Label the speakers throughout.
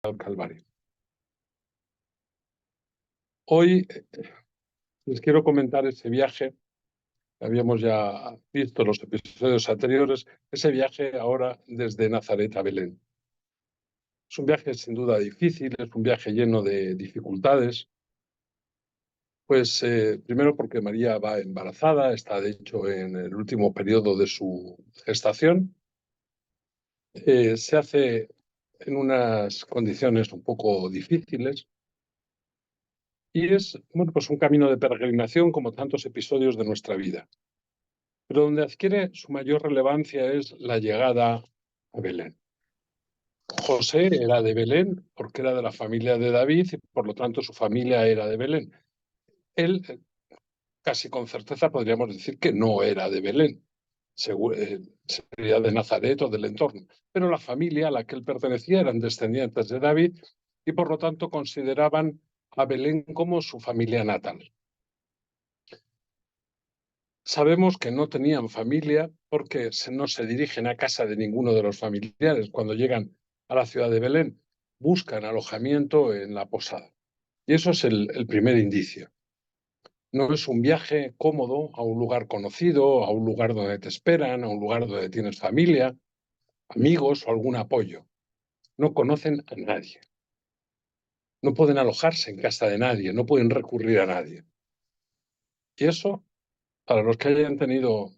Speaker 1: al Calvario. Hoy les quiero comentar ese viaje. Habíamos ya visto los episodios anteriores, ese viaje ahora desde Nazaret a Belén. Es un viaje sin duda difícil, es un viaje lleno de dificultades. Pues primero porque María va embarazada, está de hecho en el último periodo de su gestación. Se hace en unas condiciones un poco difíciles y es, bueno, pues un camino de peregrinación como tantos episodios de nuestra vida. Pero donde adquiere su mayor relevancia es la llegada a Belén. José era de Belén porque era de la familia de David y por lo tanto su familia era de Belén. Él, casi con certeza podríamos decir que no era de Belén, sería de Nazaret o del entorno, pero la familia a la que él pertenecía eran descendientes de David y por lo tanto consideraban a Belén como su familia natal. Sabemos que no tenían familia porque no se dirigen a casa de ninguno de los familiares. Cuando llegan a la ciudad de Belén, buscan alojamiento en la posada. Y eso es el primer indicio. No es un viaje cómodo a un lugar conocido, a un lugar donde te esperan, a un lugar donde tienes familia, amigos o algún apoyo. No conocen a nadie. No pueden alojarse en casa de nadie, no pueden recurrir a nadie. Y eso, para los que hayan tenido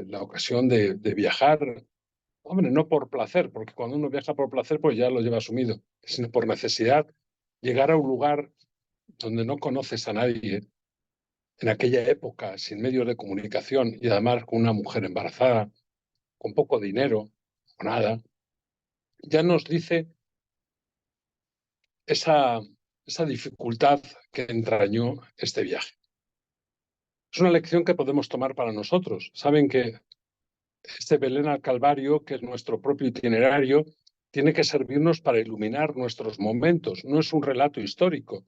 Speaker 1: la ocasión de viajar, hombre, no por placer, porque cuando uno viaja por placer, pues ya lo lleva asumido, sino por necesidad, llegar a un lugar donde no conoces a nadie, en aquella época, sin medios de comunicación y además con una mujer embarazada, con poco dinero o nada, ya nos dice esa dificultad que entrañó este viaje. Es una lección que podemos tomar para nosotros. Saben que este Belén al Calvario, que es nuestro propio itinerario, tiene que servirnos para iluminar nuestros momentos. No es un relato histórico,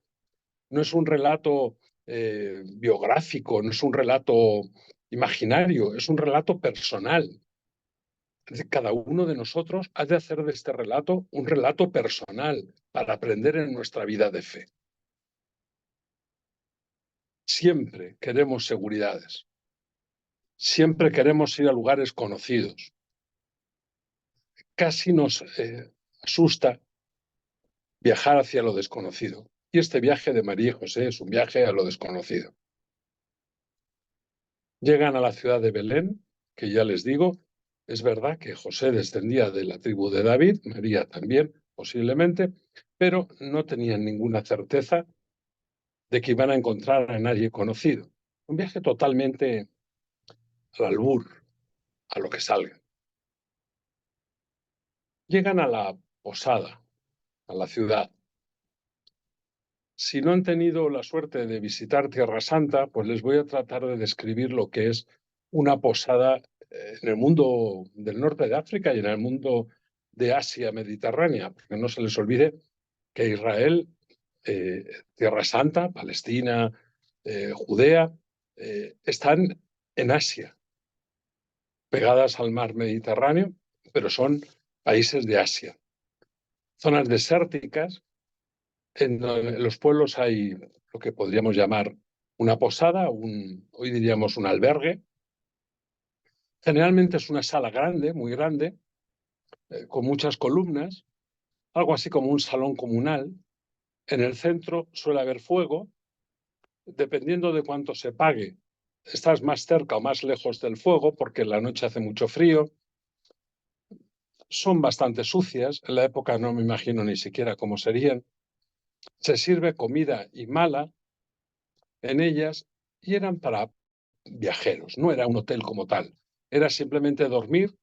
Speaker 1: no es un relato biográfico, no es un relato imaginario, es un relato personal. Cada uno de nosotros ha de hacer de este relato un relato personal para aprender en nuestra vida de fe. Siempre queremos seguridades, siempre queremos ir a lugares conocidos. Casi nos asusta viajar hacia lo desconocido. Y este viaje de María y José es un viaje a lo desconocido. Llegan a la ciudad de Belén, que ya les digo, es verdad que José descendía de la tribu de David, María también, posiblemente, pero no tenían ninguna certeza de que iban a encontrar a nadie conocido. Un viaje totalmente al albur, a lo que salga. Llegan a la posada, a la ciudad. Si no han tenido la suerte de visitar Tierra Santa, pues les voy a tratar de describir lo que es una posada en el mundo del norte de África y en el mundo de Asia mediterránea, porque no se les olvide que Israel, Tierra Santa, Palestina, Judea, están en Asia, pegadas al mar Mediterráneo, pero son países de Asia. Zonas desérticas. En los pueblos hay lo que podríamos llamar una posada, hoy diríamos un albergue. Generalmente es una sala grande, muy grande, con muchas columnas, algo así como un salón comunal. En el centro suele haber fuego, dependiendo de cuánto se pague. Estás más cerca o más lejos del fuego porque en la noche hace mucho frío. Son bastante sucias, en la época no me imagino ni siquiera cómo serían. Se sirve comida y mala en ellas y eran para viajeros, no era un hotel como tal, era simplemente dormir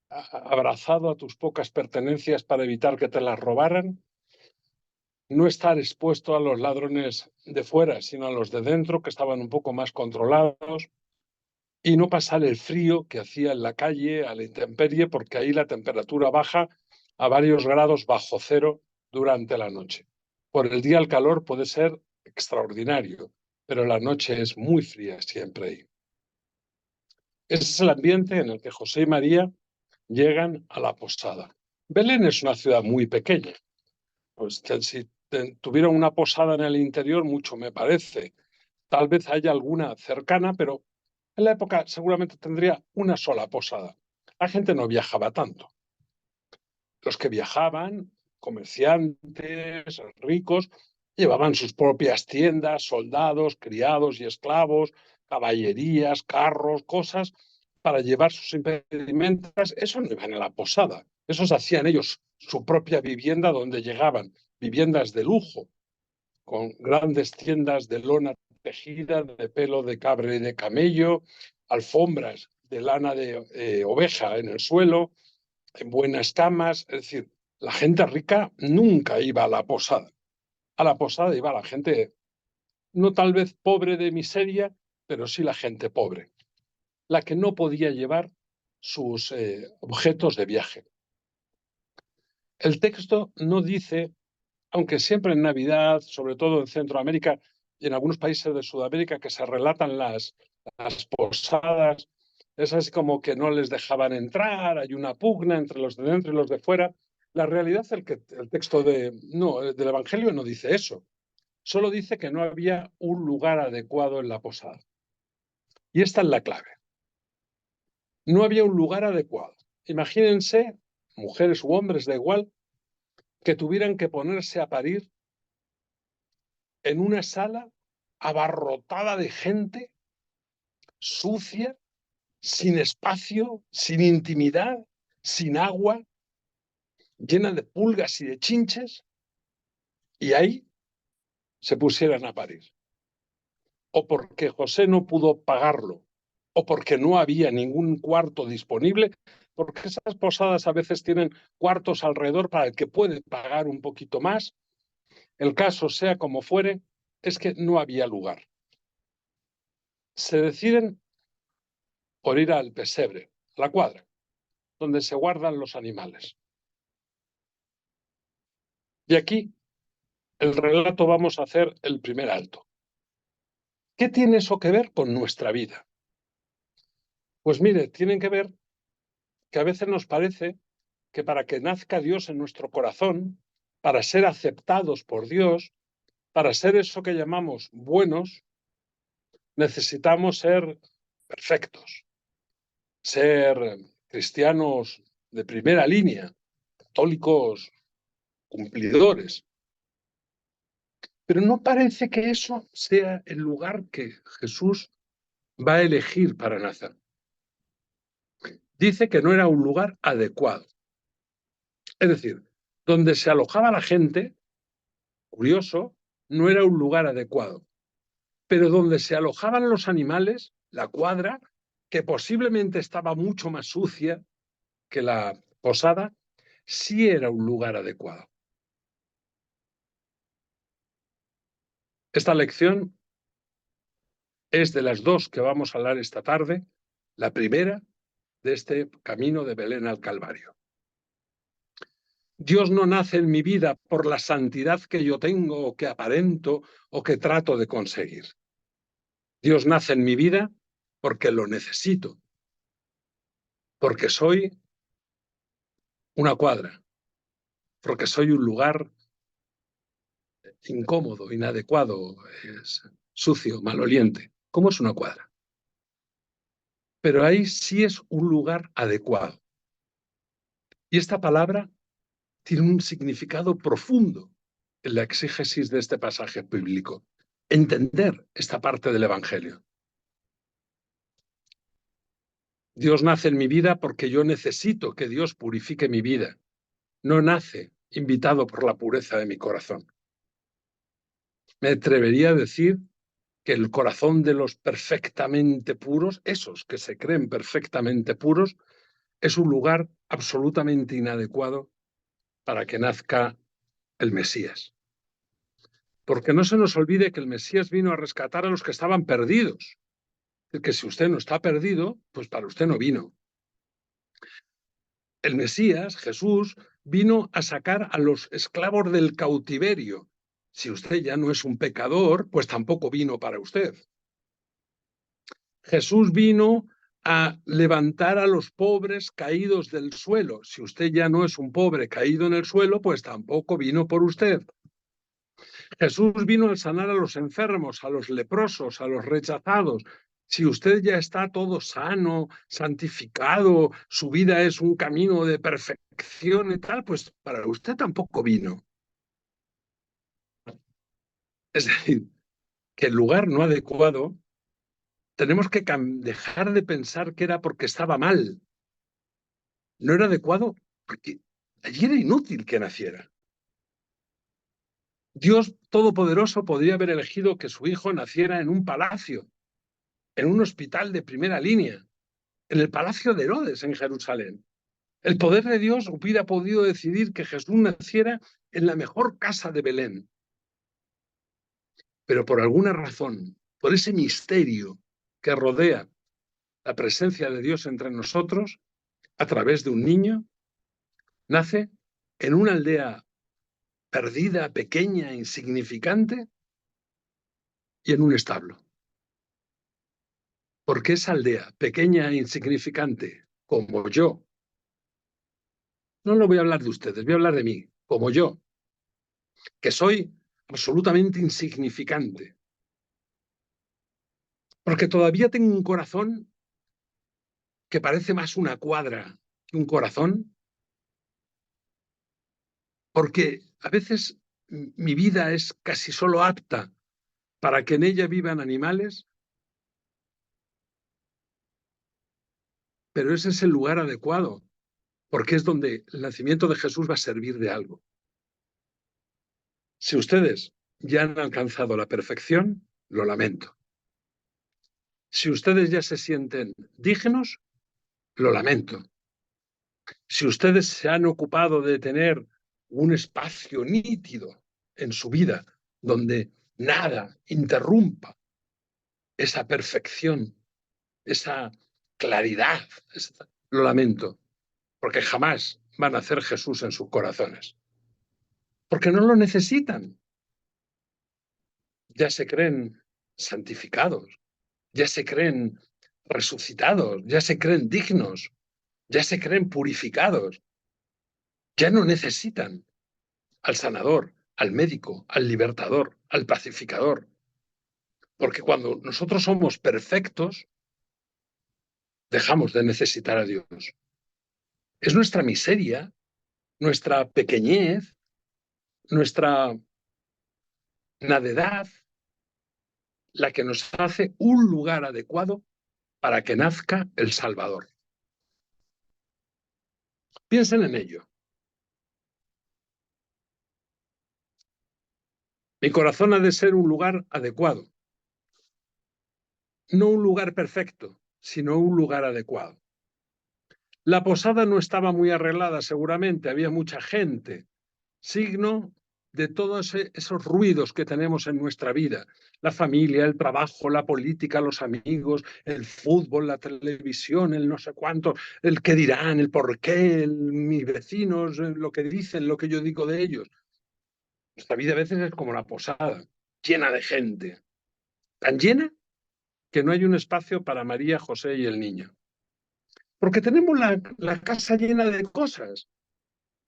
Speaker 1: abrazado a tus pocas pertenencias para evitar que te las robaran, no estar expuesto a los ladrones de fuera, sino a los de dentro, que estaban un poco más controlados, y no pasar el frío que hacía en la calle a la intemperie, porque ahí la temperatura baja a varios grados bajo cero durante la noche. Por el día el calor puede ser extraordinario, pero la noche es muy fría siempre ahí. Ese es el ambiente en el que José y María llegan a la posada. Belén es una ciudad muy pequeña. Pues si tuvieran una posada en el interior, mucho me parece. Tal vez haya alguna cercana, pero en la época seguramente tendría una sola posada. La gente no viajaba tanto. Los que viajaban, comerciantes, ricos, llevaban sus propias tiendas, soldados, criados y esclavos, caballerías, carros, cosas para llevar sus impedimentos. Eso no iban a la posada. Esos hacían ellos su propia vivienda donde llegaban, viviendas de lujo, con grandes tiendas de lona tejida, de pelo de cabra y de camello, alfombras de lana de oveja en el suelo, en buenas camas. Es decir, la gente rica nunca iba a la posada. A la posada iba la gente, no tal vez pobre de miseria, pero sí la gente pobre, la que no podía llevar sus objetos de viaje. El texto no dice, aunque siempre en Navidad, sobre todo en Centroamérica y en algunos países de Sudamérica, que se relatan las posadas, es así como que no les dejaban entrar, hay una pugna entre los de dentro y los de fuera. La realidad es que el texto del Evangelio no dice eso, solo dice que no había un lugar adecuado en la posada. Y esta es la clave. No había un lugar adecuado. Imagínense, mujeres u hombres, da igual, que tuvieran que ponerse a parir en una sala abarrotada de gente, sucia, sin espacio, sin intimidad, sin agua, llena de pulgas y de chinches, y ahí se pusieran a parir. O porque José no pudo pagarlo, o porque no había ningún cuarto disponible, porque esas posadas a veces tienen cuartos alrededor para el que puede pagar un poquito más. El caso, sea como fuere, es que no había lugar. Se deciden por ir al pesebre, a la cuadra, donde se guardan los animales. Y aquí, el relato, vamos a hacer el primer alto. ¿Qué tiene eso que ver con nuestra vida? Pues mire, tienen que ver que a veces nos parece que para que nazca Dios en nuestro corazón, para ser aceptados por Dios, para ser eso que llamamos buenos, necesitamos ser perfectos, ser cristianos de primera línea, católicos cumplidores. Pero no parece que eso sea el lugar que Jesús va a elegir para nacer. Dice que no era un lugar adecuado. Es decir, donde se alojaba la gente, curioso, no era un lugar adecuado. Pero donde se alojaban los animales, la cuadra, que posiblemente estaba mucho más sucia que la posada, sí era un lugar adecuado. Esta lección es de las dos que vamos a hablar esta tarde. La primera, de este camino de Belén al Calvario. Dios no nace en mi vida por la santidad que yo tengo o que aparento o que trato de conseguir. Dios nace en mi vida porque lo necesito, porque soy una cuadra, porque soy un lugar incómodo, inadecuado, sucio, maloliente. ¿Cómo es una cuadra? Pero ahí sí es un lugar adecuado. Y esta palabra tiene un significado profundo en la exégesis de este pasaje bíblico. Entender esta parte del Evangelio. Dios nace en mi vida porque yo necesito que Dios purifique mi vida. No nace invitado por la pureza de mi corazón. Me atrevería a decir que el corazón de los perfectamente puros, esos que se creen perfectamente puros, es un lugar absolutamente inadecuado para que nazca el Mesías. Porque no se nos olvide que el Mesías vino a rescatar a los que estaban perdidos. Que si usted no está perdido, pues para usted no vino. El Mesías, Jesús, vino a sacar a los esclavos del cautiverio. Si usted ya no es un pecador, pues tampoco vino para usted. Jesús vino a levantar a los pobres caídos del suelo. Si usted ya no es un pobre caído en el suelo, pues tampoco vino por usted. Jesús vino a sanar a los enfermos, a los leprosos, a los rechazados. Si usted ya está todo sano, santificado, su vida es un camino de perfección y tal, pues para usted tampoco vino. Es decir, que el lugar no adecuado, tenemos que dejar de pensar que era porque estaba mal. No era adecuado porque allí era inútil que naciera. Dios Todopoderoso podría haber elegido que su hijo naciera en un palacio, en un hospital de primera línea, en el palacio de Herodes en Jerusalén. El poder de Dios hubiera podido decidir que Jesús naciera en la mejor casa de Belén. Pero por alguna razón, por ese misterio que rodea la presencia de Dios entre nosotros, a través de un niño, nace en una aldea perdida, pequeña, insignificante y en un establo. Porque esa aldea pequeña e insignificante, como yo, no lo voy a hablar de ustedes, voy a hablar de mí, como yo, que soy absolutamente insignificante, porque todavía tengo un corazón que parece más una cuadra que un corazón, porque a veces mi vida es casi solo apta para que en ella vivan animales, pero ese es el lugar adecuado, porque es donde el nacimiento de Jesús va a servir de algo. Si ustedes ya han alcanzado la perfección, lo lamento. Si ustedes ya se sienten dignos, lo lamento. Si ustedes se han ocupado de tener un espacio nítido en su vida donde nada interrumpa esa perfección, esa claridad, lo lamento, porque jamás van a hacer Jesús en sus corazones. Porque no lo necesitan. Ya se creen santificados, ya se creen resucitados, ya se creen dignos, ya se creen purificados, ya no necesitan al sanador, al médico, al libertador, al pacificador. Porque cuando nosotros somos perfectos, dejamos de necesitar a Dios. Es nuestra miseria, nuestra pequeñez, nuestra nadedad, la que nos hace un lugar adecuado para que nazca el Salvador. Piensen en ello. Mi corazón ha de ser un lugar adecuado, no un lugar perfecto, sino un lugar adecuado. La posada no estaba muy arreglada, seguramente, había mucha gente, signo de todos esos ruidos que tenemos en nuestra vida, la familia, el trabajo, la política, los amigos, el fútbol, la televisión, el no sé cuánto, el qué dirán, el por qué, mis vecinos, lo que dicen, lo que yo digo de ellos. Nuestra vida a veces es como la posada, llena de gente, tan llena que no hay un espacio para María, José y el niño. Porque tenemos la casa llena de cosas.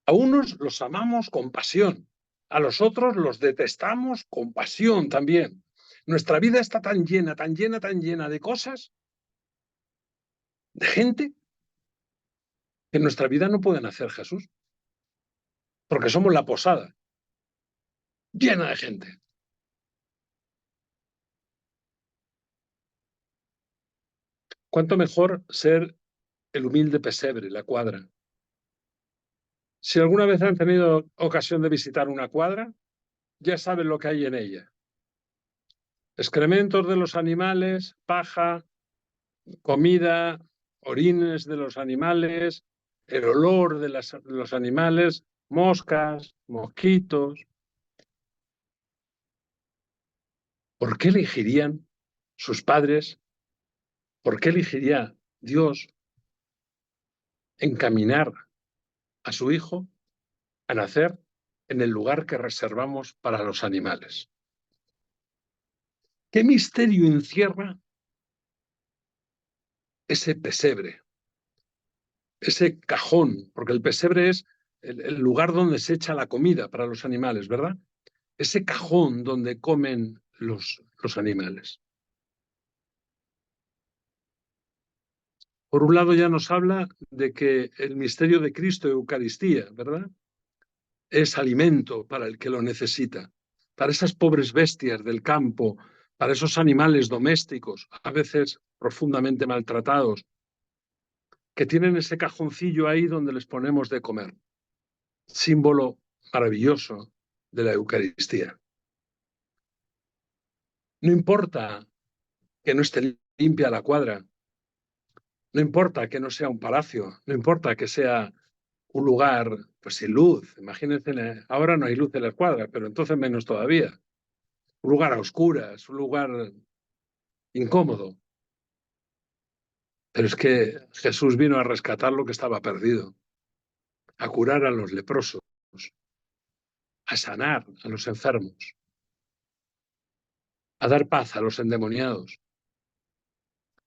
Speaker 1: A unos los amamos con pasión, a los otros los detestamos con pasión también. Nuestra vida está tan llena, tan llena, tan llena de cosas, de gente, que en nuestra vida no puede nacer Jesús, porque somos la posada, llena de gente. ¿Cuánto mejor ser el humilde pesebre, la cuadra? Si alguna vez han tenido ocasión de visitar una cuadra, ya saben lo que hay en ella. Excrementos de los animales, paja, comida, orines de los animales, el olor de los animales, moscas, mosquitos. ¿Por qué elegirían sus padres? ¿Por qué elegiría Dios encaminar a su hijo a nacer en el lugar que reservamos para los animales? ¿Qué misterio encierra ese pesebre, ese cajón, porque el pesebre es el lugar donde se echa la comida para los animales, ¿verdad? Ese cajón donde comen los animales. Por un lado ya nos habla de que el misterio de Cristo, Eucaristía, ¿verdad? Es alimento para el que lo necesita, para esas pobres bestias del campo, para esos animales domésticos, a veces profundamente maltratados, que tienen ese cajoncillo ahí donde les ponemos de comer, símbolo maravilloso de la Eucaristía. No importa que no esté limpia la cuadra, no importa que no sea un palacio, no importa que sea un lugar pues sin luz. Imagínense, ahora no hay luz en las cuadras, pero entonces menos todavía. Un lugar a oscuras, un lugar incómodo. Pero es que Jesús vino a rescatar lo que estaba perdido, a curar a los leprosos, a sanar a los enfermos, a dar paz a los endemoniados,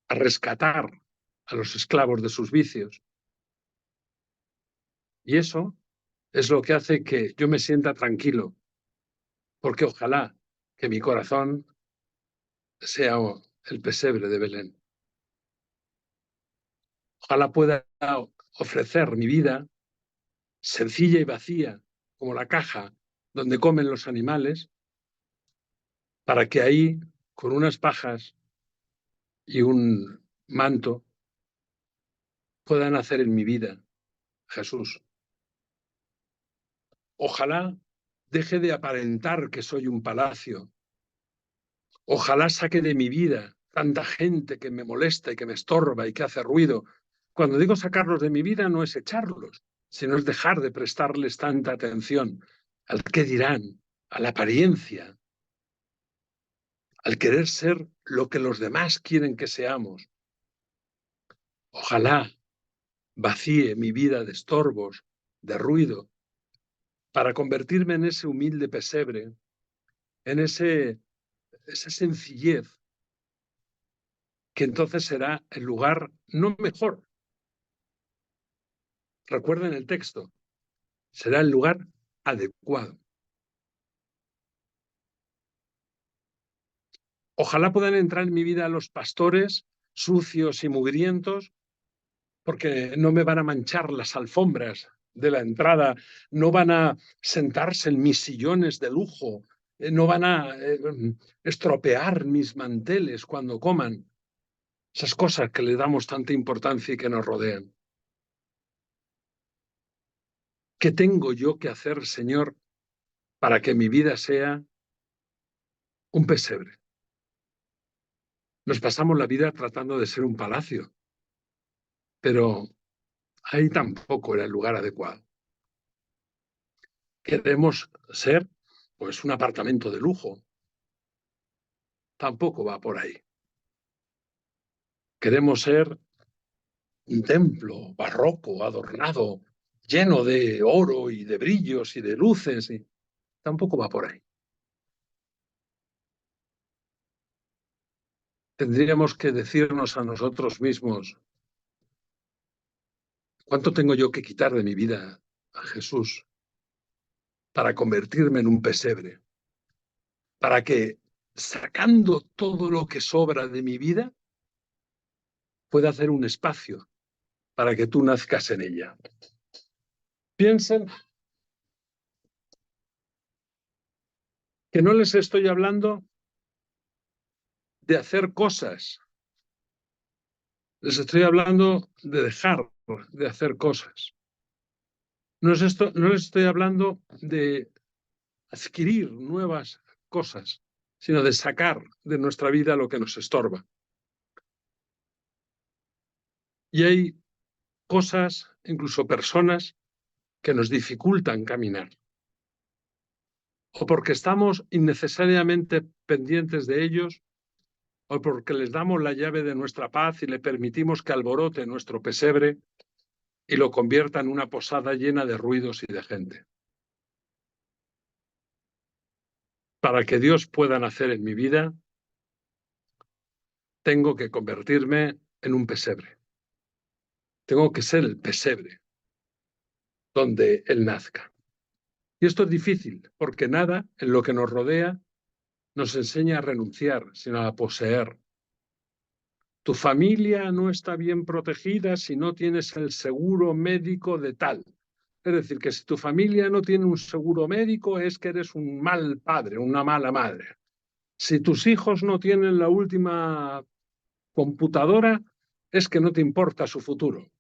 Speaker 1: a rescatar a los esclavos de sus vicios. Y eso es lo que hace que yo me sienta tranquilo, porque ojalá que mi corazón sea el pesebre de Belén. Ojalá pueda ofrecer mi vida sencilla y vacía, como la caja donde comen los animales, para que ahí, con unas pajas y un manto, pueda nacer en mi vida Jesús. Ojalá deje de aparentar que soy un palacio. Ojalá saque de mi vida tanta gente que me molesta y que me estorba y que hace ruido. Cuando digo sacarlos de mi vida no es echarlos, sino es dejar de prestarles tanta atención al qué dirán, a la apariencia, al querer ser lo que los demás quieren que seamos. Ojalá vacíe mi vida de estorbos, de ruido, para convertirme en ese humilde pesebre, en esa sencillez, que entonces será el lugar no mejor. Recuerden el texto, será el lugar adecuado. Ojalá puedan entrar en mi vida los pastores sucios y mugrientos, porque no me van a manchar las alfombras de la entrada, no van a sentarse en mis sillones de lujo, no van a estropear mis manteles cuando coman, esas cosas que le damos tanta importancia y que nos rodean. ¿Qué tengo yo que hacer, Señor, para que mi vida sea un pesebre? Nos pasamos la vida tratando de ser un palacio, pero ahí tampoco era el lugar adecuado. Queremos ser, pues, un apartamento de lujo, tampoco va por ahí. Queremos ser un templo barroco, adornado, lleno de oro y de brillos y de luces, y tampoco va por ahí. Tendríamos que decirnos a nosotros mismos, ¿cuánto tengo yo que quitar de mi vida a Jesús para convertirme en un pesebre? Para que, sacando todo lo que sobra de mi vida, pueda hacer un espacio para que tú nazcas en ella. Piensen que no les estoy hablando de hacer cosas, les estoy hablando de dejar de hacer cosas. No les estoy hablando de adquirir nuevas cosas, sino de sacar de nuestra vida lo que nos estorba. Y hay cosas, incluso personas, que nos dificultan caminar. O porque estamos innecesariamente pendientes de ellos, o porque les damos la llave de nuestra paz y le permitimos que alborote nuestro pesebre y lo convierta en una posada llena de ruidos y de gente. Para que Dios pueda nacer en mi vida, tengo que convertirme en un pesebre. tengo que ser el pesebre donde Él nazca. Y esto es difícil, porque nada en lo que nos rodea nos enseña a renunciar, sino a poseer. Tu familia no está bien protegida si no tienes el seguro médico de tal. Es decir, que si tu familia no tiene un seguro médico es que eres un mal padre, una mala madre. Si tus hijos no tienen la última computadora, es que no te importa su futuro.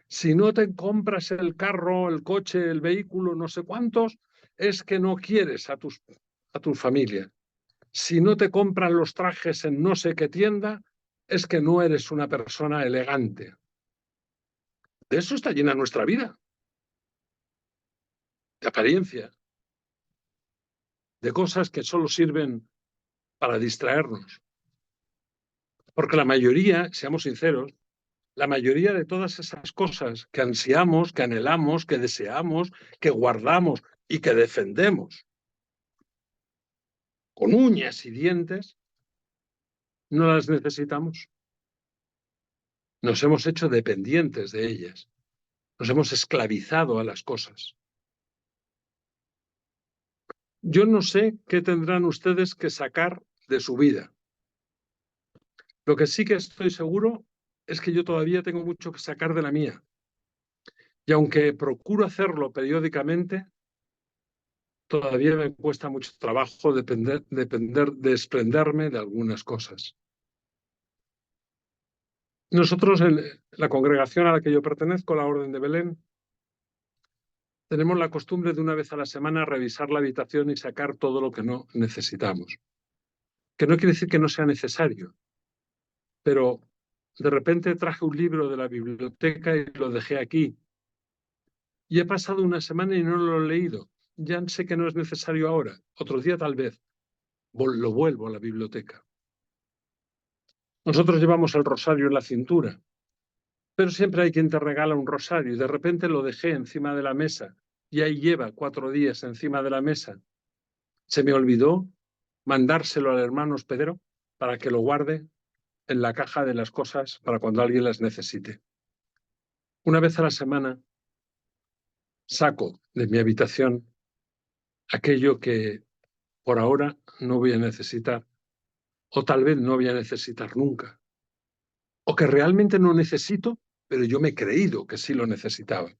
Speaker 1: Si no te compras el carro, el coche, el vehículo, no sé cuántos, es que no quieres a tu familia. Si no te compran los trajes en no sé qué tienda, es que no eres una persona elegante. De eso está llena nuestra vida, de apariencia, de cosas que solo sirven para distraernos. Porque la mayoría, seamos sinceros, la mayoría de todas esas cosas que ansiamos, que anhelamos, que deseamos, que guardamos y que defendemos con uñas y dientes, no las necesitamos. Nos hemos hecho dependientes de ellas. Nos hemos esclavizado a las cosas. Yo no sé qué tendrán ustedes que sacar de su vida. Lo que sí que estoy seguro es que yo todavía tengo mucho que sacar de la mía. Y aunque procuro hacerlo periódicamente, todavía me cuesta mucho trabajo desprenderme de algunas cosas. Nosotros, en la congregación a la que yo pertenezco, la Orden de Belén, tenemos la costumbre de una vez a la semana revisar la habitación y sacar todo lo que no necesitamos. Que no quiere decir que no sea necesario, pero de repente traje un libro de la biblioteca y lo dejé aquí. Y he pasado una semana y no lo he leído. Ya sé que no es necesario ahora. Otro día tal vez lo vuelvo a la biblioteca. Nosotros llevamos el rosario en la cintura, pero siempre hay quien te regala un rosario y de repente lo dejé encima de la mesa y ahí lleva 4 días encima de la mesa. Se me olvidó mandárselo al hermano hospedero para que lo guarde en la caja de las cosas para cuando alguien las necesite. Una vez a la semana saco de mi habitación aquello que por ahora no voy a necesitar, o tal vez no voy a necesitar nunca, o que realmente no necesito, pero yo me he creído que sí lo necesitaba.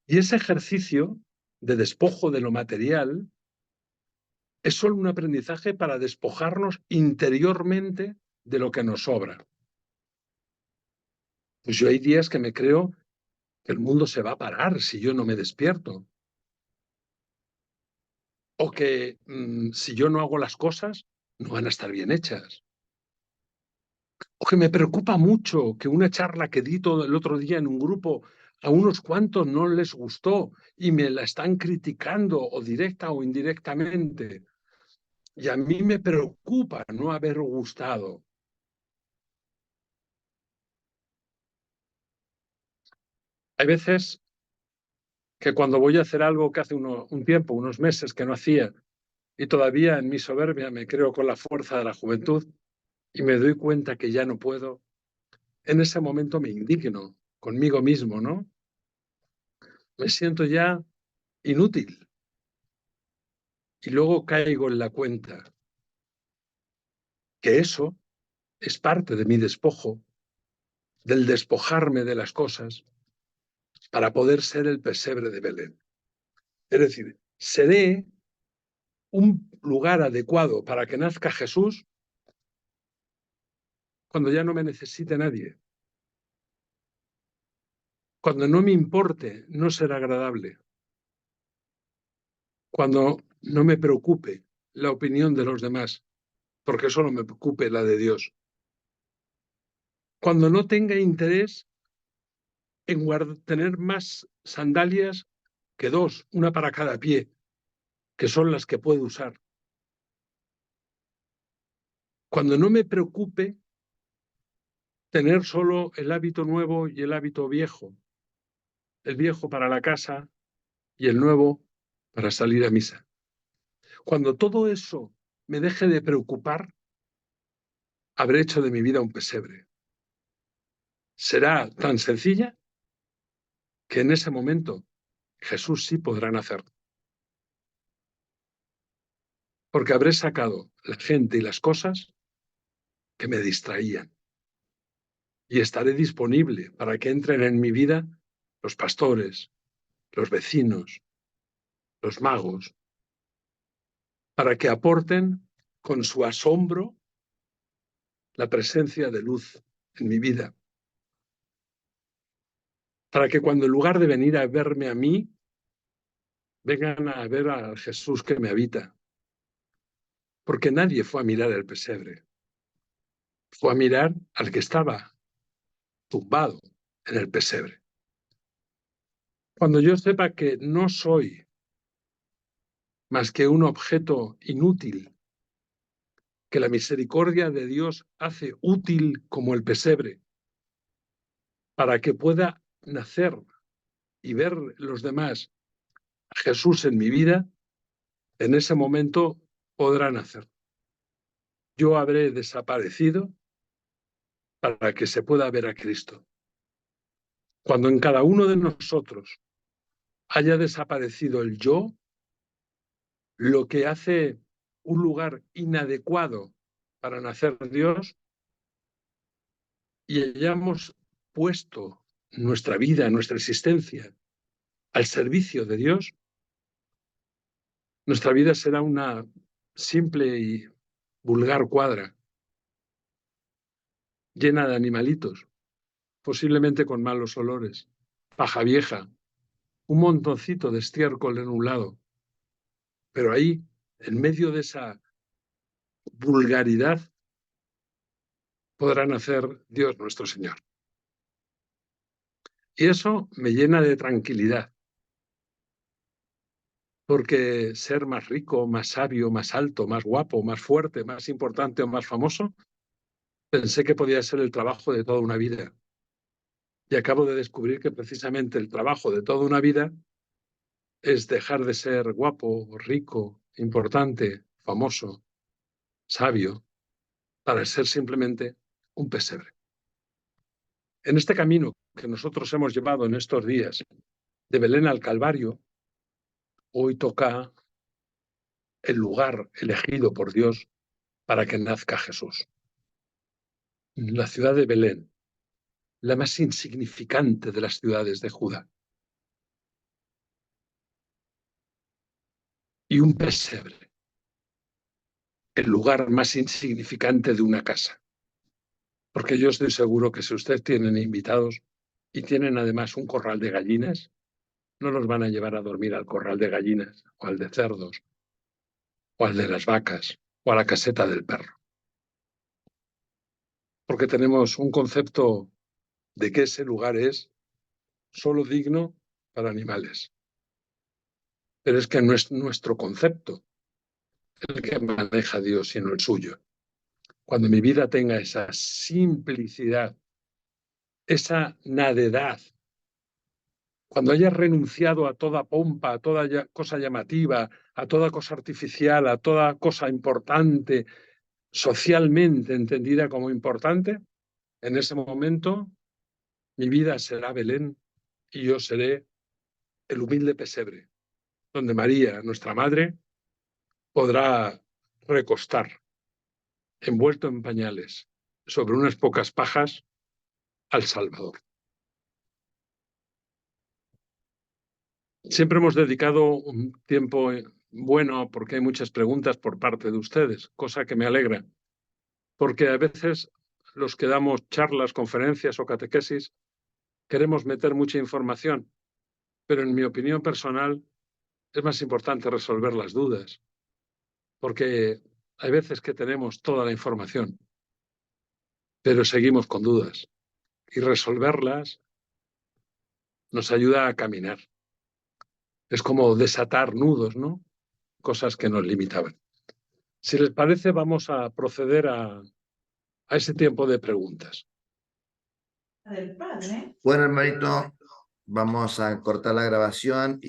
Speaker 1: Y ese ejercicio de despojo de lo material es solo un aprendizaje para despojarnos interiormente de lo que nos sobra. Pues yo hay días que me creo que el mundo se va a parar si yo no me despierto. O que si yo no hago las cosas, no van a estar bien hechas. O que me preocupa mucho que una charla que di todo el otro día en un grupo a unos cuantos no les gustó y me la están criticando o directa o indirectamente. Y a mí me preocupa no haber gustado. Hay veces que cuando voy a hacer algo que hace un tiempo, unos meses que no hacía, y todavía en mi soberbia me creo con la fuerza de la juventud y me doy cuenta que ya no puedo, en ese momento me indigno conmigo mismo, ¿no? Me siento ya inútil y luego caigo en la cuenta que eso es parte de mi despojo, del despojarme de las cosas para poder ser el pesebre de Belén. Es decir, seré un lugar adecuado para que nazca Jesús cuando ya no me necesite nadie, cuando no me importe no ser agradable, cuando no me preocupe la opinión de los demás, porque solo me preocupe la de Dios, cuando no tenga interés en tener más sandalias que 2, una para cada pie, que son las que puedo usar, cuando no me preocupe tener solo el hábito nuevo y el hábito viejo, el viejo para la casa y el nuevo para salir a misa. Cuando todo eso me deje de preocupar, habré hecho de mi vida un pesebre. Será tan sencilla que en ese momento Jesús sí podrá nacer. Porque habré sacado la gente y las cosas que me distraían. Y estaré disponible para que entren en mi vida los pastores, los vecinos, los magos, para que aporten con su asombro la presencia de luz en mi vida. Para que cuando en lugar de venir a verme a mí, vengan a ver al Jesús que me habita. Porque nadie fue a mirar el pesebre. Fue a mirar al que estaba tumbado en el pesebre. Cuando yo sepa que no soy más que un objeto inútil, que la misericordia de Dios hace útil como el pesebre, para que pueda nacer y ver los demás a Jesús en mi vida, en ese momento podrá nacer. Yo habré desaparecido para que se pueda ver a Cristo. Cuando en cada uno de nosotros haya desaparecido el yo, lo que hace un lugar inadecuado para nacer Dios, y hayamos puesto nuestra vida, nuestra existencia al servicio de Dios, nuestra vida será una simple y vulgar cuadra, llena de animalitos, posiblemente con malos olores, paja vieja, un montoncito de estiércol en un lado. Pero ahí, en medio de esa vulgaridad, podrá nacer Dios nuestro Señor. Y eso me llena de tranquilidad, porque ser más rico, más sabio, más alto, más guapo, más fuerte, más importante o más famoso, pensé que podía ser el trabajo de toda una vida. Y acabo de descubrir que precisamente el trabajo de toda una vida es dejar de ser guapo, rico, importante, famoso, sabio, para ser simplemente un pesebre. En este camino que nosotros hemos llevado en estos días, de Belén al Calvario, hoy toca el lugar elegido por Dios para que nazca Jesús. La ciudad de Belén, la más insignificante de las ciudades de Judá. Y un pesebre, el lugar más insignificante de una casa. Porque yo estoy seguro que si ustedes tienen invitados y tienen además un corral de gallinas, no los van a llevar a dormir al corral de gallinas, o al de cerdos, o al de las vacas, o a la caseta del perro. Porque tenemos un concepto de que ese lugar es solo digno para animales. Pero es que no es nuestro concepto el que maneja Dios, sino el suyo. Cuando mi vida tenga esa simplicidad, esa nadedad, cuando haya renunciado a toda pompa, a toda cosa llamativa, a toda cosa artificial, a toda cosa importante, socialmente entendida como importante, en ese momento mi vida será Belén y yo seré el humilde pesebre, donde María, nuestra madre, podrá recostar, envuelto en pañales, sobre unas pocas pajas, al Salvador. Siempre hemos dedicado un tiempo bueno porque hay muchas preguntas por parte de ustedes, cosa que me alegra, porque a veces los que damos charlas, conferencias o catequesis queremos meter mucha información, pero en mi opinión personal es más importante resolver las dudas, porque hay veces que tenemos toda la información, pero seguimos con dudas y resolverlas nos ayuda a caminar. Es como desatar nudos, ¿no? Cosas que nos limitaban. Si les parece, vamos a proceder a ese tiempo de preguntas.
Speaker 2: Bueno, hermanito, vamos a cortar la grabación